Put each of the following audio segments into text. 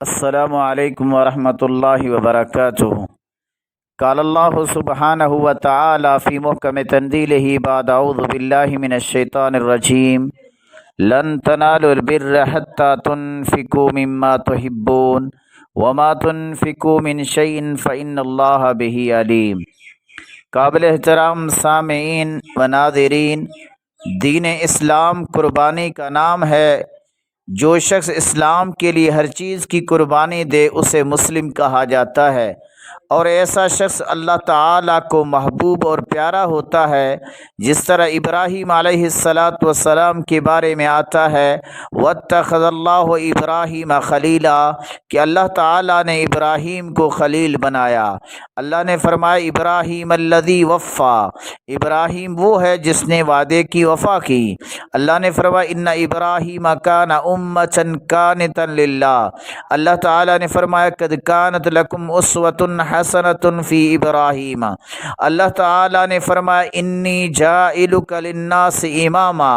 السلام علیکم ورحمۃ اللہ وبرکاتہ۔ قال اللہ سبحانہ وتعالی فی محکم تنزیلہ بعد اعوذ باللہ من الشیطان الرجیم لن تنالوا البر حتی تنفقوا مما تحبون وما تنفقوا من شیء فإن اللہ بہ علیم۔ قابل احترام سامعین و ناظرین، دین اسلام قربانی کا نام ہے۔ جو شخص اسلام کے لیے ہر چیز کی قربانی دے اسے مسلم کہا جاتا ہے، اور ایسا شخص اللہ تعالیٰ کو محبوب اور پیارا ہوتا ہے، جس طرح ابراہیم علیہ السلام کے بارے میں آتا ہے وَاتَّخَذَ اللَّهُ إِبْرَاهِيمَ خَلِيلًا کہ اللہ تعالیٰ نے ابراہیم کو خلیل بنایا۔ اللہ نے فرمایا ابراہیم الذی وفا، ابراہیم وہ ہے جس نے وعدے کی وفا کی۔ اللہ نے فرمایا ان ابراہیم کان امۃ قانتا للہ، اللہ تعالیٰ نے فرمایا قد کانت لکم اسوۃ حسنۃ فی ابراہیم، اللہ تعالیٰ نے فرمایا انی جاعلک للناس اماما۔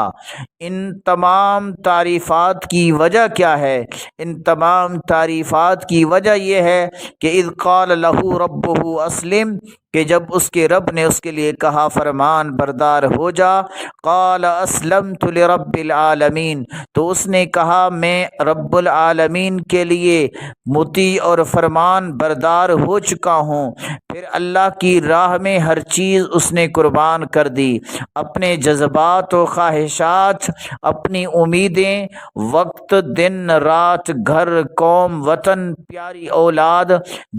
ان تمام تعریفات کی وجہ کیا ہے؟ ان تمام تعریفات کی وجہ یہ ہے کہ اذ قال لہ ربہ اسلم، کہ جب اس کے رب نے اس کے لیے کہا فرمان بردار ہو جا، قال اسلمت لرب العالمین، تو اس نے کہا میں رب العالمین کے لیے مطیع اور فرمان بردار ہو چکا ہوں۔ پھر اللہ کی راہ میں ہر چیز اس نے قربان کر دی، اپنے جذبات و خواہشات، اپنی امیدیں، وقت، دن رات، گھر، قوم، وطن، پیاری اولاد،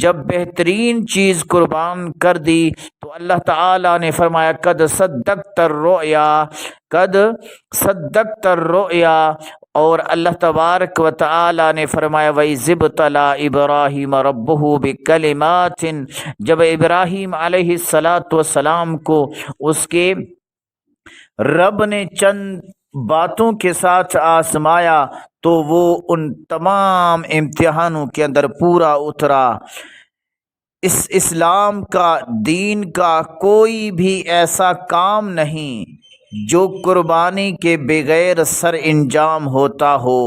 جب بہترین چیز قربان کر دی تو اللہ تعالیٰ نے فرمایا قد صدقت الرؤیا، قد صدقت الرؤیا۔ اور اللہ تبارک و تعالی نے فرمایا وَإِذِ ابْتَلَىٰ إِبْرَاهِيمَ رَبُّهُ بِكَلِمَاتٍ، جب ابراہیم علیہ السلام کو اس کے رب نے چند باتوں کے ساتھ آزمایا تو وہ ان تمام امتحانوں کے اندر پورا اترا۔ اس اسلام کا، دین کا کوئی بھی ایسا کام نہیں جو قربانی کے بغیر سر انجام ہوتا ہو۔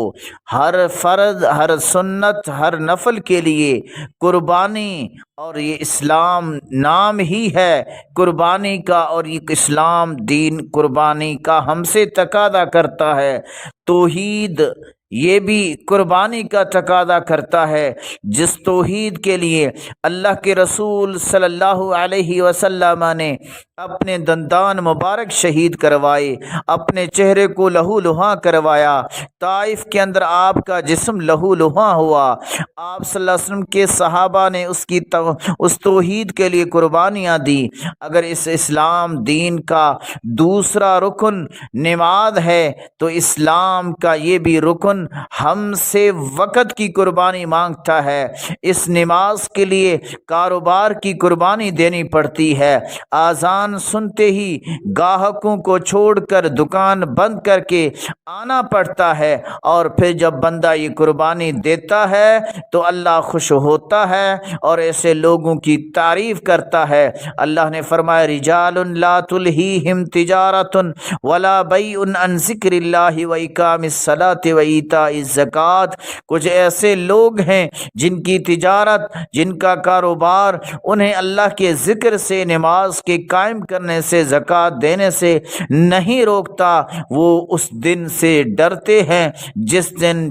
ہر فرض، ہر سنت، ہر نفل کے لیے قربانی، اور یہ اسلام نام ہی ہے قربانی کا، اور یہ اسلام دین قربانی کا ہم سے تقاضا کرتا ہے۔ توحید یہ بھی قربانی کا تقاضا کرتا ہے، جس توحید کے لیے اللہ کے رسول صلی اللہ علیہ وسلم نے اپنے دندان مبارک شہید کروائے، اپنے چہرے کو لہو لہاں کروایا، طائف کے اندر آپ کا جسم لہو لہاں ہوا، آپ صلی اللہ علیہ وسلم کے صحابہ نے اس توحید کے لیے قربانیاں دی۔ اگر اس اسلام دین کا دوسرا رکن نماز ہے تو اسلام کا یہ بھی رکن ہم سے وقت کی قربانی مانگتا ہے۔ اس نماز کے لیے کاروبار کی قربانی دینی پڑتی ہے، اذان سنتے ہی گاہکوں کو چھوڑ کر دکان بند کر کے آنا پڑتا ہے، اور پھر جب بندہ یہ قربانی دیتا ہے تو اللہ خوش ہوتا ہے اور ایسے لوگوں کی تعریف کرتا ہے۔ اللہ نے فرمایا رجال لا تلہیہم تجارۃ ولا بیع عن ذکر اللہ واقام الصلاۃ وایتاء الزکوٰۃ، کچھ ایسے لوگ ہیں جن کی تجارت، جن کا کاروبار انہیں اللہ کے ذکر سے، نماز کے قائم کرنے سے، زکوٰۃ دینے سے نہیں روکتا۔ وہ اس دن سے ڈرتے ہیں جس دن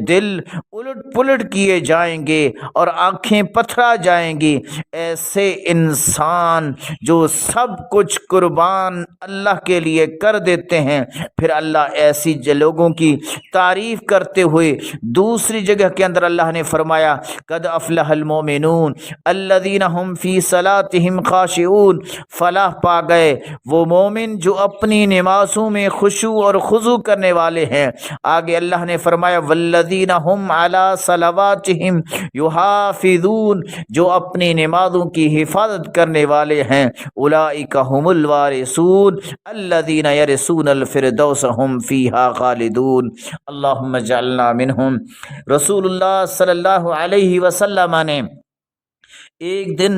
دل الٹ پلٹ کیے جائیں گے اور آنکھیں پتھرا جائیں گی۔ ایسے انسان جو سب کچھ قربان اللہ کے لیے کر دیتے ہیں، پھر اللہ ایسی لوگوں کی تعریف کرتے ہوئے دوسری جگہ کے اندر اللہ نے فرمایا قد افلح المؤمنون الذین هم فی صلاتهم خاشعون، فلاح پا گئے وہ مومن جو اپنی نمازوں میں خشوع اور خضوع کرنے والے ہیں۔ آگے اللہ نے فرمایا والذین هم علی صلواتهم یحافظون، جو اپنی نمازوں کی حفاظت کرنے والے ہیں، اولئک هم الوارثون الذین یرثون الفردوس هم فیہا خالدون۔ اللہم اجعلنا منہم۔ رسول اللہ صلی اللہ علیہ وسلم نے ایک دن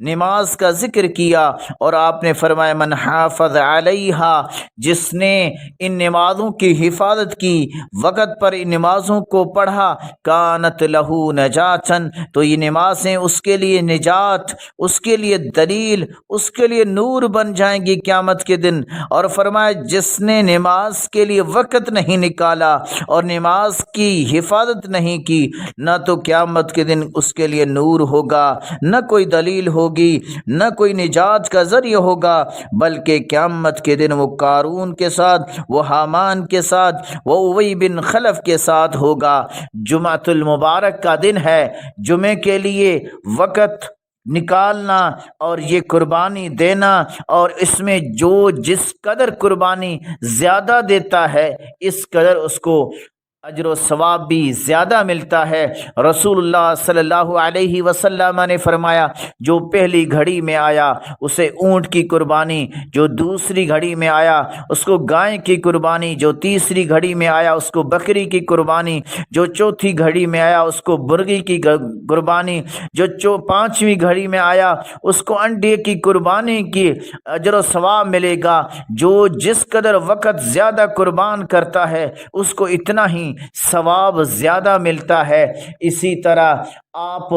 نماز کا ذکر کیا اور آپ نے فرمایا من حافظ علیہا، جس نے ان نمازوں کی حفاظت کی، وقت پر ان نمازوں کو پڑھا، کانت لہو نجاتن، تو یہ نمازیں اس کے لیے نجات، اس کے لیے دلیل، اس کے لیے نور بن جائیں گی قیامت کے دن۔ اور فرمایا جس نے نماز کے لیے وقت نہیں نکالا اور نماز کی حفاظت نہیں کی، نہ تو قیامت کے دن اس کے لیے نور ہوگا، نہ کوئی دلیل ہوگی، نہ کوئی نجات کا ذریعہ ہوگا، بلکہ قیامت کے دن وہ قارون کے ساتھ، وہ حامان کے ساتھ، وہ ابی بن خلف کے ساتھ ہوگا۔ جمعۃ المبارک کا دن ہے، جمعے کے لیے وقت نکالنا اور یہ قربانی دینا، اور اس میں جو جس قدر قربانی زیادہ دیتا ہے اس قدر اس کو اجر و ثواب بھی زیادہ ملتا ہے۔ رسول اللہ صلی اللہ علیہ وسلم نے فرمایا جو پہلی گھڑی میں آیا اسے اونٹ کی قربانی، جو دوسری گھڑی میں آیا اس کو گائے کی قربانی، جو تیسری گھڑی میں آیا اس کو بکری کی قربانی، جو چوتھی گھڑی میں آیا اس کو مرغی کی قربانی، جو پانچویں گھڑی میں آیا اس کو انڈے کی قربانی کی اجر و ثواب ملے گا۔ جو جس قدر وقت زیادہ قربان کرتا ہے اس کو اتنا ہی ثواب زیادہ ملتا ہے۔ اسی طرح آپ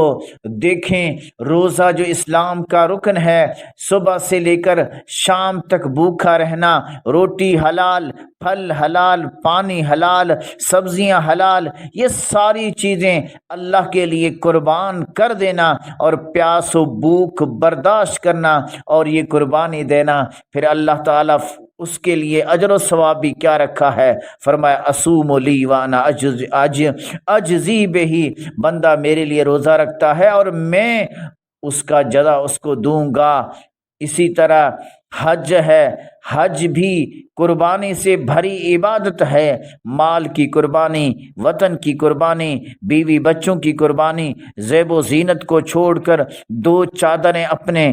دیکھیں روزہ جو اسلام کا رکن ہے، صبح سے لے کر شام تک بھوکا رہنا، روٹی حلال، پھل حلال، پانی حلال، سبزیاں حلال، یہ ساری چیزیں اللہ کے لیے قربان کر دینا اور پیاس و بھوک برداشت کرنا اور یہ قربانی دینا، پھر اللہ تعالیٰ اس کے لیے اجر و ثواب بھی کیا رکھا ہے؟ فرمایا اصوم لی وانا اجزی بہی، بندہ میرے لیے روزہ رکھتا ہے اور میں اس کا جزا اس کو دوں گا۔ اسی طرح حج ہے، حج بھی قربانی سے بھری عبادت ہے، مال کی قربانی، وطن کی قربانی، بیوی بچوں کی قربانی، زیب و زینت کو چھوڑ کر دو چادریں اپنے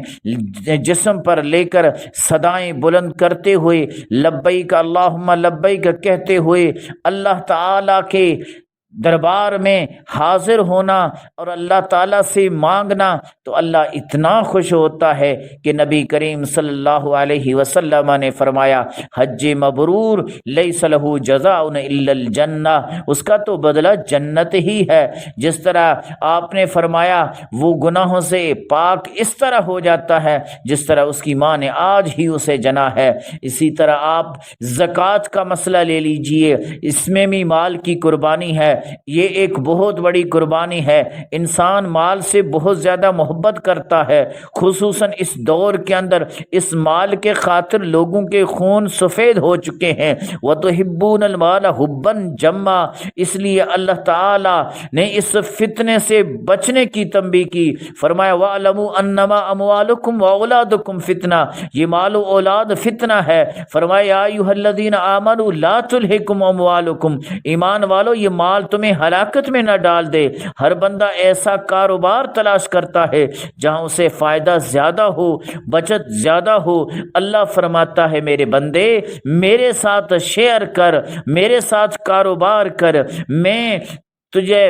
جسم پر لے کر صدائیں بلند کرتے ہوئے لبیک اللہم لبیک کہتے ہوئے اللہ تعالیٰ کے دربار میں حاضر ہونا اور اللہ تعالیٰ سے مانگنا، تو اللہ اتنا خوش ہوتا ہے کہ نبی کریم صلی اللہ علیہ وسلم نے فرمایا حج مبرور لیس لہ جزاء الا الجنہ، اس کا تو بدلہ جنت ہی ہے۔ جس طرح آپ نے فرمایا وہ گناہوں سے پاک اس طرح ہو جاتا ہے جس طرح اس کی ماں نے آج ہی اسے جنا ہے۔ اسی طرح آپ زکوٰۃ کا مسئلہ لے لیجئے، اس میں بھی مال کی قربانی ہے، یہ ایک بہت بڑی قربانی ہے۔ انسان مال سے بہت زیادہ محبت کرتا ہے، خصوصاً اس دور کے اندر اس مال کے خاطر لوگوں کے خون سفید ہو چکے ہیں۔ وَتُحِبُّونَ الْمَالَ حُبًّا جَمًّا، اس لیے اللہ تعالی نے اس فتنے سے بچنے کی تنبیہ کی، فرمایا وَاعْلَمُوا أَنَّمَا أَمْوَالُكُمْ وَأَوْلَادُكُمْ فتنہ، یہ مال و اولاد فتنہ ہے۔ فرمایا یا ایھا الذین آمنوا لا تلہکم اموالکم، ایمان والو یہ مال تمہیں ہلاکت میں نہ ڈال دے۔ ہر بندہ ایسا کاروبار تلاش کرتا ہے جہاں اسے فائدہ زیادہ ہو، بچت زیادہ ہو۔ اللہ فرماتا ہے میرے بندے میرے ساتھ شیئر کر، میرے ساتھ کاروبار کر، میں تجھے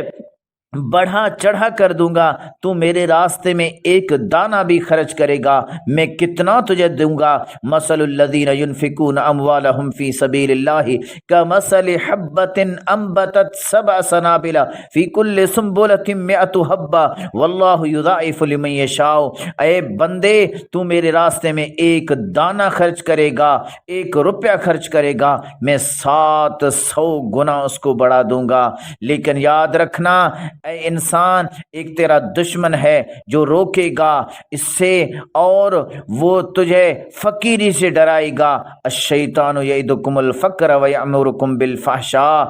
بڑھا چڑھا کر دوں گا، تو میرے راستے میں ایک دانہ بھی خرچ کرے گا میں کتنا تجھے دوں گا۔ مثل الذین ينفقون اموالهم فی سبیل اللہ کمثل حبۃ انبتت سبع سنابل فی کل سنبلۃ مئۃ حبۃ واللہ یضاعف لمن یشاء۔ اے بندے تو میرے راستے میں ایک دانہ خرچ کرے گا، ایک روپیہ خرچ کرے گا، میں 700 گنا اس کو بڑھا دوں گا۔ لیکن یاد رکھنا اے انسان، ایک تیرا دشمن ہے جو روکے گا اس سے اور وہ تجھے فقیری سے ڈرائے گا۔ الشیطان یعدکم الفقر ویأمرکم بالفحشاء،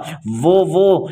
وہ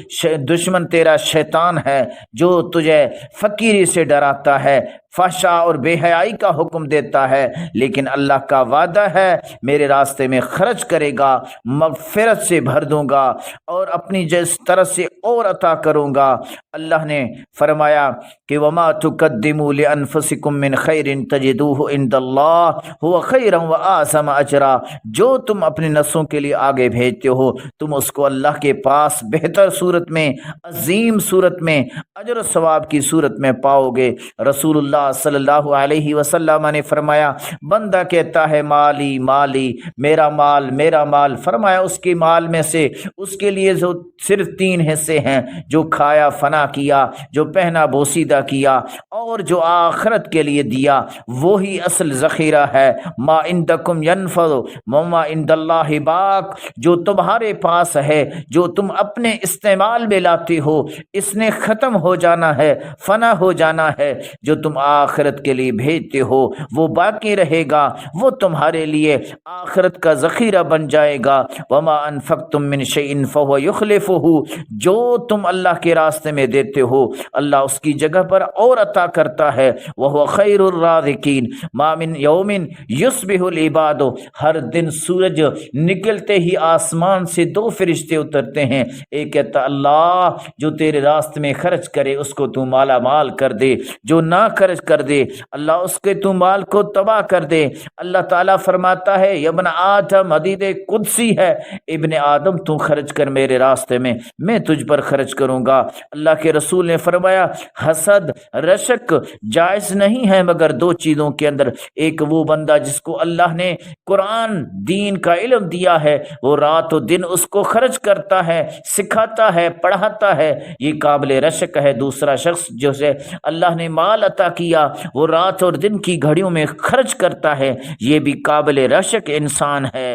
دشمن تیرا شیطان ہے جو تجھے فقیری سے ڈراتا ہے، فحشاء اور بے حیائی کا حکم دیتا ہے۔ لیکن اللہ کا وعدہ ہے میرے راستے میں خرچ کرے گا مغفرت سے بھر دوں گا اور اپنی جس طرح سے اور عطا کروں گا۔ اللہ نے فرمایا کہ وما تقدموا لانفسکم من خیر تجدوہ عند اللہ هو خیرا واعظم اجرا، جو تم اپنے نفسوں کے لیے آگے بھیجتے ہو تم اس کو اللہ کے پاس بہتر صورت میں، عظیم صورت میں، اجر و ثواب کی صورت میں پاؤ گے۔ رسول اللہ اللہ صلی اللہ علیہ وسلم نے فرمایا بندہ کہتا ہے مالی مالی، میرا مال، فرمایا اس کے مال میں سے اس کے لیے جو صرف 3 حصے ہیں، جو کھایا فنا کیا، جو پہنا بوسیدہ کیا، اور جو آخرت کے لیے دیا، وہی اصل ذخیرہ ہے۔ ما عندکم ینفد وما عند اللہ باق، جو تمہارے پاس ہے، جو تم اپنے استعمال میں لاتے ہو، اس نے ختم ہو جانا ہے، فنا ہو جانا ہے۔ جو تم آخرت کے لیے بھیجتے ہو وہ باقی رہے گا، وہ تمہارے لیے آخرت کا ذخیرہ بن جائے گا۔ وما انفقتم من شیء فهو یخلفہ، جو تم اللہ کے راستے میں دیتے ہو اللہ اس کی جگہ پر اور عطا کرتا ہے۔ وہو خیر الرازقین، ما من یوم یصبح العباد، ہر دن سورج نکلتے ہی آسمان سے 2 فرشتے اترتے ہیں، ایک کہتا اللہ جو تیرے راستے میں خرچ کرے اس کو تو مالا مال کر دے، جو نہ خرچ کر دے اللہ اس کے تو مال کو تباہ کر دے۔ اللہ تعالیٰ فرماتا ہے یا ابن آدم، حدیث قدسی ہے، ابن آدم تو خرچ کر میرے راستے میں تجھ پر خرچ کروں گا۔ اللہ کے رسول نے فرمایا حسد رشک جائز نہیں ہے مگر 2 چیزوں کے اندر، ایک وہ بندہ جس کو اللہ نے قرآن دین کا علم دیا ہے، وہ رات و دن اس کو خرچ کرتا ہے، سکھاتا ہے، پڑھاتا ہے، یہ قابل رشک ہے۔ دوسرا شخص جو سے اللہ نے مال عطا کیا وہ رات اور دن کی گھڑیوں میں خرچ کرتا ہے، یہ بھی قابل رشک انسان ہے۔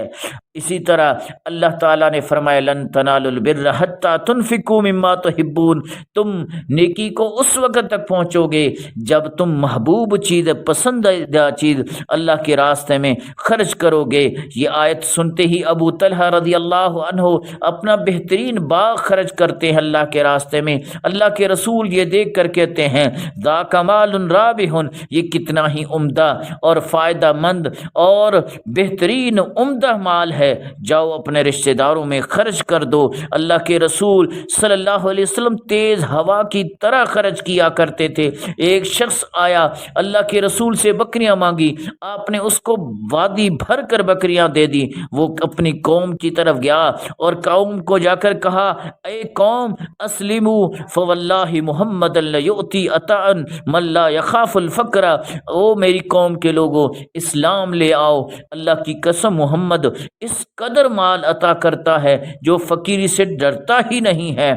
اسی طرح اللہ تعالیٰ نے فرمایا لن تنالوا البر حتی تنفقوا مما تحبون، تم نیکی کو اس وقت تک پہنچو گے جب تم محبوب چیز، پسندیدہ چیز اللہ کے راستے میں خرچ کرو گے۔ یہ آیت سنتے ہی ابو طلحہ رضی اللہ عنہ اپنا بہترین باغ خرچ کرتے ہیں اللہ کے راستے میں۔ اللہ کے رسول یہ دیکھ کر کہتے ہیں ذاک مال رابح، یہ کتنا ہی عمدہ اور فائدہ مند اور بہترین عمدہ مال ہے، جاؤ اپنے رشتہ داروں میں خرچ کر دو۔ اللہ کے رسول صلی اللہ علیہ وسلم تیز ہوا کی طرح خرچ کیا کرتے تھے۔ ایک شخص آیا اللہ کے رسول سے بکریاں مانگی، آپ نے اس کو وادی بھر کر بکریاں دے دی۔ وہ اپنی قوم کی طرف گیا اور قوم کو جا کر کہا اے قوم اسلموا فواللہ محمد یؤتی عطاء من لا یخاف الفقر، او میری قوم کے لوگوں اسلام لے آؤ، اللہ کی قسم محمد اس قدر مال عطا کرتا ہے جو فقیری سے ڈرتا ہی نہیں ہے۔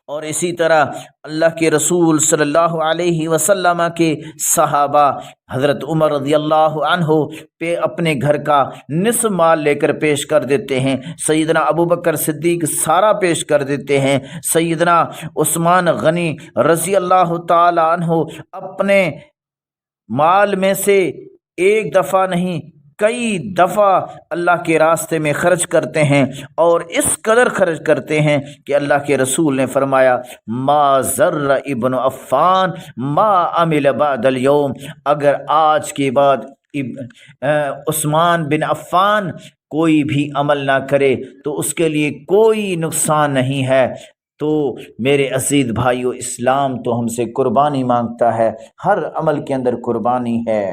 اور اسی طرح اللہ کے رسول صلی اللہ علیہ وسلم کے صحابہ حضرت عمر رضی اللہ عنہ پہ اپنے گھر کا نصف مال لے کر پیش کر دیتے ہیں، سیدنا ابوبکر صدیق سارا پیش کر دیتے ہیں، سیدنا عثمان غنی رضی اللہ تعالی عنہ اپنے مال میں سے ایک دفعہ نہیں کئی دفعہ اللہ کے راستے میں خرچ کرتے ہیں، اور اس قدر خرچ کرتے ہیں کہ اللہ کے رسول نے فرمایا ما ضر ابن عفان ما عمل بعد اليوم، اگر آج کے بعد عثمان بن عفان کوئی بھی عمل نہ کرے تو اس کے لیے کوئی نقصان نہیں ہے۔ تو میرے عزیز بھائیو، اسلام تو ہم سے قربانی مانگتا ہے، ہر عمل کے اندر قربانی ہے۔